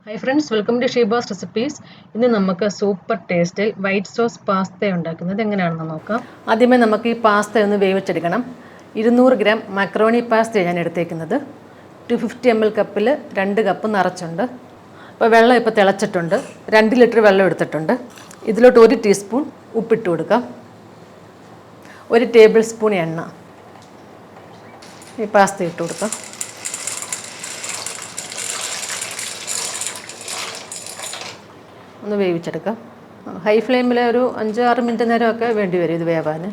Hi friends, welcome to Sheba's Recipes. ഇന്ന് നമുക്ക് super ടേസ്റ്റിൽ വൈറ്റ് സോസ് പാസ്ത ഉണ്ടാക്കുന്നത് എങ്ങനെയാണെന്ന് നോക്കാം. ആദ്യമേ നമുക്ക് ഈ പാസ്ത ഒന്ന് വേവിച്ചെടുക്കണം. 200 ഗ്രാം മക്രോണി പാസ്ത ഞാൻ എടുത്തേക്കുന്നത്. 250 ml കപ്പിൽ 2 കപ്പ് നിറച്ചുണ്ട്. അപ്പോൾ വെള്ളം ഇപ്പോൾ തിളച്ചിട്ടുണ്ട്. 2 ലിറ്റർ വെള്ളം എടുത്തിട്ടുണ്ട്. ഇതിലോട്ട് 1 ടീസ്പൂൺ ഉപ്പിട്ട് കൊടുക്കാം. 1 ടേബിൾ സ്പൂൺ എണ്ണ ഈ പാസ്ത ഇട്ട് കൊടുക്കാം. ഒന്ന് വേവിച്ചെടുക്കാം. ഹൈ ഫ്ലെയിമിൽ ഒരു 5-6 മിനിറ്റ് നേരമൊക്കെ വേണ്ടി വരും ഇത് വേവാൻ.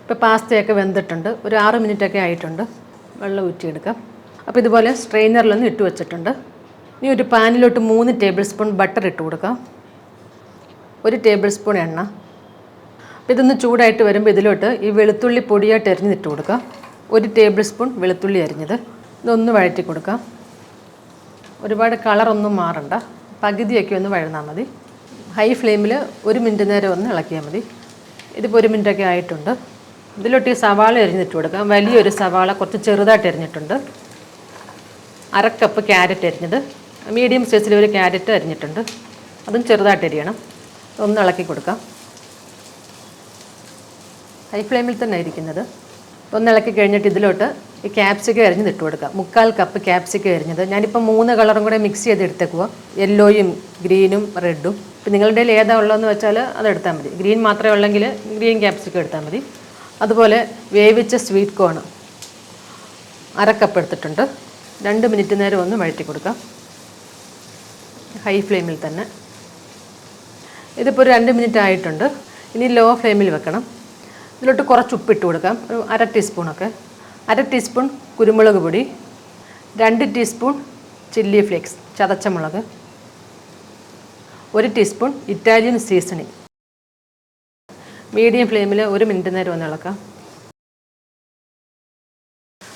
ഇപ്പോൾ പാസ്തയൊക്കെ വെന്തിട്ടുണ്ട്. ഒരു 6 മിനിറ്റൊക്കെ ആയിട്ടുണ്ട്. വെള്ളം ഊറ്റിയെടുക്കാം. അപ്പോൾ ഇതുപോലെ സ്ട്രെയിനറിലൊന്ന് ഇട്ട് വെച്ചിട്ടുണ്ട്. ഇനി ഒരു പാനിലോട്ട് 3 ടേബിൾ സ്പൂൺ ബട്ടർ ഇട്ട് കൊടുക്കാം. 1 ടേബിൾ സ്പൂൺ എണ്ണ. അപ്പോൾ ഇതൊന്ന് ചൂടായിട്ട് വരുമ്പോൾ ഇതിലോട്ട് ഈ വെളുത്തുള്ളി പൊടിയായിട്ട് അരിഞ്ഞിട്ട് കൊടുക്കാം. 1 ടേബിൾ സ്പൂൺ വെളുത്തുള്ളി അരിഞ്ഞത്. ഇതൊന്ന് വഴറ്റി കൊടുക്കാം. ഒരുപാട് കളറൊന്നും മാറണ്ട, പകുതിയൊക്കെ ഒന്ന് വഴന്നാൽ മതി. ഹൈ ഫ്ലെയിമിൽ 1 മിനിറ്റ് നേരം ഒന്ന് ഇളക്കിയാൽ മതി. ഇതിപ്പോൾ 1 മിനിറ്റൊക്കെ ആയിട്ടുണ്ട്. ഇതിലോട്ട് ഈ സവാള അരിഞ്ഞിട്ട് കൊടുക്കാം. വലിയൊരു സവാള കുറച്ച് ചെറുതായിട്ട് അരിഞ്ഞിട്ടുണ്ട്. 1/2 കപ്പ് ക്യാരറ്റ് അരിഞ്ഞത്, മീഡിയം സൈസിൽ ഒരു ക്യാരറ്റ് അരിഞ്ഞിട്ടുണ്ട്, അതും ചെറുതായിട്ട് അരിയണം. ഒന്ന് ഇളക്കി കൊടുക്കാം. ഹൈ ഫ്ലെയിമിൽ തന്നെ ഇരിക്കുന്നത്. ഒന്ന് ഇളക്കി കഴിഞ്ഞിട്ട് ഇതിലോട്ട് ഈ ക്യാപ്സിക്കം അരിഞ്ഞ് ഇട്ട് കൊടുക്കാം. 1/4 കപ്പ് ക്യാപ്സിക്കം അരിഞ്ഞത്. ഞാനിപ്പോൾ 3 കളറും കൂടെ മിക്സ് ചെയ്ത് എടുത്തേക്കുക. യെല്ലോയും ഗ്രീനും റെഡും. ഇപ്പം നിങ്ങളുടെ കയ്യിൽ ഏതാ ഉള്ളതെന്ന് വെച്ചാൽ അതെടുത്താൽ മതി. ഗ്രീൻ മാത്രമേ ഉള്ളെങ്കിൽ ഗ്രീൻ ക്യാപ്സിക്കം എടുത്താൽ മതി. അതുപോലെ വേവിച്ച സ്വീറ്റ് കോൺ 1/2 കപ്പ് എടുത്തിട്ടുണ്ട്. 2 മിനിറ്റ് നേരം ഒന്ന് വഴറ്റി കൊടുക്കാം ഹൈ ഫ്ലെയിമിൽ തന്നെ. ഇതിപ്പോൾ ഒരു 2 മിനിറ്റ് ആയിട്ടുണ്ട്. ഇനി ലോ ഫ്ലെയിമിൽ വെക്കണം. ഇതിലോട്ട് കുറച്ച് ഉപ്പിട്ട് കൊടുക്കാം, ഒരു 1/2 ടീസ്പൂണൊക്കെ. 1/2 ടീസ്പൂൺ കുരുമുളക് പൊടി, 2 ടീസ്പൂൺ ചില്ലി ഫ്ലേക്സ് ചതച്ച മുളക്, 1 ടീസ്പൂൺ ഇറ്റാലിയൻ സീസണിങ്. മീഡിയം ഫ്ലെയിമിൽ 1 മിനിറ്റ് നേരം ഒന്ന് ഇളക്കാം.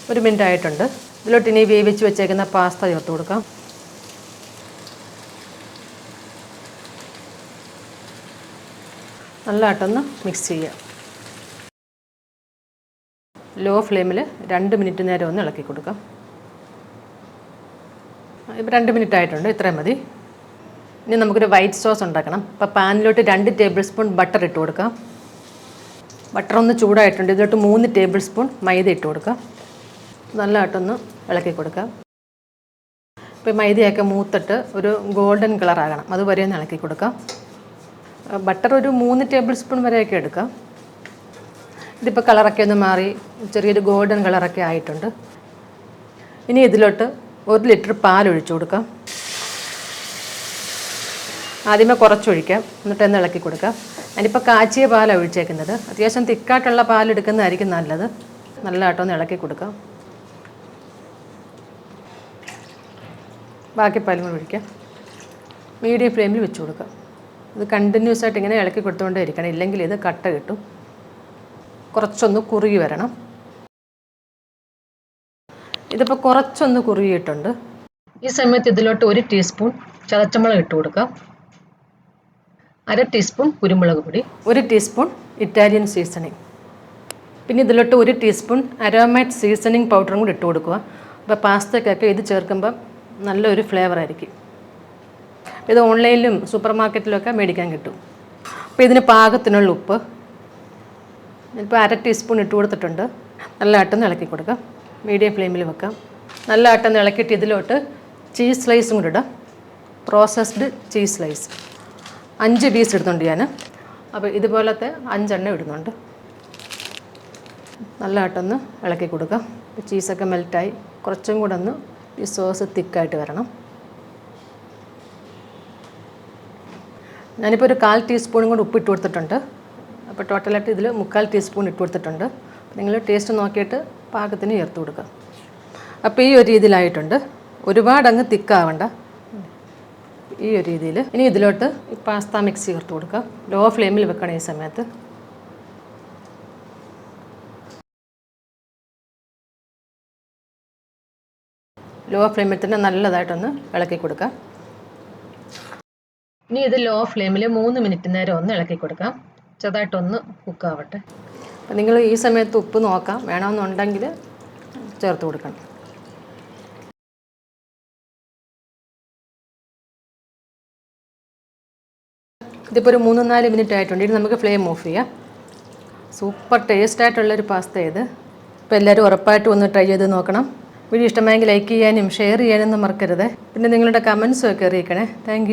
1 മിനിറ്റ് ആയിട്ടുണ്ട്. ഇതിലോട്ട് ഇനി വേവിച്ച് വെച്ചേക്കുന്ന പാസ്ത ചേർത്ത് കൊടുക്കാം. നല്ലതായിട്ടൊന്ന് മിക്സ് ചെയ്യാം. ലോ ഫ്ലെയിമിൽ 2 മിനിറ്റ് നേരം ഒന്ന് ഇളക്കി കൊടുക്കാം. ഇപ്പോൾ 2 മിനിറ്റ് ആയിട്ടുണ്ട്, ഇത്രയും മതി. ഇനി നമുക്കൊരു വൈറ്റ് സോസ് ഉണ്ടാക്കണം. അപ്പോൾ പാനിലോട്ട് 2 ടേബിൾ സ്പൂൺ ബട്ടർ ഇട്ട് കൊടുക്കാം. ബട്ടർ ഒന്ന് ചൂടായിട്ടുണ്ട്. ഇതിലോട്ട് 3 ടേബിൾ സ്പൂൺ മൈദ ഇട്ട് കൊടുക്കാം. നല്ലതായിട്ടൊന്ന് ഇളക്കി കൊടുക്കാം. ഇപ്പോൾ മൈദയൊക്കെ മൂത്തിട്ട് ഒരു ഗോൾഡൻ കളറാകണം, അതുവരെ ഒന്ന് ഇളക്കി കൊടുക്കാം. ബട്ടർ ഒരു 3 ടേബിൾ സ്പൂൺ വരെയൊക്കെ എടുക്കാം. ഇതിപ്പോൾ കളറൊക്കെ ഒന്ന് മാറി ചെറിയൊരു ഗോൾഡൻ കളറൊക്കെ ആയിട്ടുണ്ട്. ഇനി ഇതിലോട്ട് 1 ലിറ്റർ പാൽ ഒഴിച്ചു കൊടുക്കാം. ആദ്യമേ കുറച്ചൊഴിക്കാം, എന്നിട്ട് ഒന്ന് ഇളക്കി കൊടുക്കാം. ഞാനിപ്പോൾ കാച്ചിയ പാലാണ് ഒഴിച്ചേക്കുന്നത്. അത്യാവശ്യം തിക്കായിട്ടുള്ള പാലെടുക്കുന്നതായിരിക്കും നല്ലത്. നല്ലതായിട്ടൊന്ന് ഇളക്കി കൊടുക്കാം. ബാക്കി പാലും കൂടി ഒഴിക്കാം. മീഡിയം ഫ്ലെയിമിൽ വെച്ച് കൊടുക്കാം. ഇത് കണ്ടിന്യൂസ് ആയിട്ട് ഇങ്ങനെ ഇളക്കി കൊടുത്തുകൊണ്ടേ ഇരിക്കണം, ഇല്ലെങ്കിൽ ഇത് കട്ട കിട്ടും. കുറച്ചൊന്ന് കുറുകി വരണം. ഇതിപ്പോൾ കുറച്ചൊന്ന് കുറുകിയിട്ടുണ്ട്. ഈ സമയത്ത് ഇതിലോട്ട് 1 ടീസ്പൂൺ ചതച്ചമുളക് ഇട്ട് കൊടുക്കാം. 1/2 ടീസ്പൂൺ കുരുമുളക് പൊടി, 1 ടീസ്പൂൺ ഇറ്റാലിയൻ സീസണിങ്. പിന്നെ ഇതിലോട്ട് 1 ടീസ്പൂൺ അരോമാറ്റ് സീസണിങ് പൗഡറും കൂടി ഇട്ട് കൊടുക്കുക. അപ്പോൾ പാസ്തയ്ക്കൊക്കെ ഇത് ചേർക്കുമ്പം നല്ലൊരു ഫ്ലേവർ ആയിരിക്കും. ഇത് ഓൺലൈനിലും സൂപ്പർ മാർക്കറ്റിലൊക്കെ മേടിക്കാൻ കിട്ടും. അപ്പോൾ ഇതിന് പാകത്തിനുള്ള ഉപ്പ് ഇപ്പോൾ 1/2 ടീസ്പൂൺ ഇട്ട് കൊടുത്തിട്ടുണ്ട്. നല്ലതായിട്ടൊന്ന് ഇളക്കി കൊടുക്കാം. മീഡിയം ഫ്ലെയിമിൽ വെക്കാം. നല്ലതായിട്ടൊന്ന് ഇളക്കിയിട്ട് ഇതിലോട്ട് ചീസ് സ്ലൈസും കൂടി ഇടാം. പ്രോസസ്ഡ് ചീസ് സ്ലൈസ് 5 പീസ് ഇടുന്നുണ്ട് ഞാൻ. അപ്പോൾ ഇതുപോലത്തെ 5 എണ്ണം ഇടുന്നുണ്ട്. നല്ലതായിട്ടൊന്ന് ഇളക്കി കൊടുക്കാം. ചീസൊക്കെ മെൽറ്റായി കുറച്ചും കൂടെ ഒന്ന് ഈ സോസ് തിക്കായിട്ട് വരണം. ഞാനിപ്പോൾ ഒരു 1/4 ടീസ്പൂണും കൂടി ഉപ്പ് ഇട്ട് കൊടുത്തിട്ടുണ്ട്. അപ്പോൾ ടോട്ടലായിട്ട് ഇതിൽ 3/4 ടീസ്പൂൺ ഇട്ട് കൊടുത്തിട്ടുണ്ട്. നിങ്ങൾ ടേസ്റ്റ് നോക്കിയിട്ട് പാകത്തിന് ചേർത്ത് കൊടുക്കുക. അപ്പോൾ ഈ ഒരു രീതിയിലായിട്ടുണ്ട്. ഒരുപാട് അങ്ങ് തിക്കാവണ്ട, ഈ ഒരു രീതിയിൽ. ഇനി ഇതിലോട്ട് ഈ പാസ്ത മിക്സ് ചേർത്ത് കൊടുക്കുക. ലോ ഫ്ലെയിമിൽ വെക്കണം ഈ സമയത്ത്. ലോ ഫ്ലെയിമിൽ തന്നെ നല്ലതായിട്ടൊന്ന് ഇളക്കി കൊടുക്കുക. ഇനി ഇത് ലോ ഫ്ലെയിമിൽ 3 മിനിറ്റ് നേരം ഒന്ന് ഇളക്കി കൊടുക്കാം. ചെറുതായിട്ടൊന്ന് കുക്കാവട്ടെ. അപ്പം നിങ്ങൾ ഈ സമയത്ത് ഉപ്പ് നോക്കാം, വേണമെന്നുണ്ടെങ്കിൽ ചേർത്ത് കൊടുക്കണം. ഇതിപ്പോൾ ഒരു 3-4 മിനിറ്റ് ആയിട്ടുണ്ട്. ഇനി നമുക്ക് ഫ്ലെയിം ഓഫ് ചെയ്യാം. സൂപ്പർ ടേസ്റ്റ് ആയിട്ടുള്ളൊരു പാസ്ത ഇത്. അപ്പോൾ എല്ലാവരും ഉറപ്പായിട്ടും ഒന്ന് ട്രൈ ചെയ്ത് നോക്കണം. വീഡിയോ ഇഷ്ടമായെങ്കിൽ ലൈക്ക് ചെയ്യാനും ഷെയർ ചെയ്യാനൊന്നും മറക്കരുത്. പിന്നെ നിങ്ങളുടെ കമൻസും ഒക്കെ അറിയിക്കണേ. താങ്ക്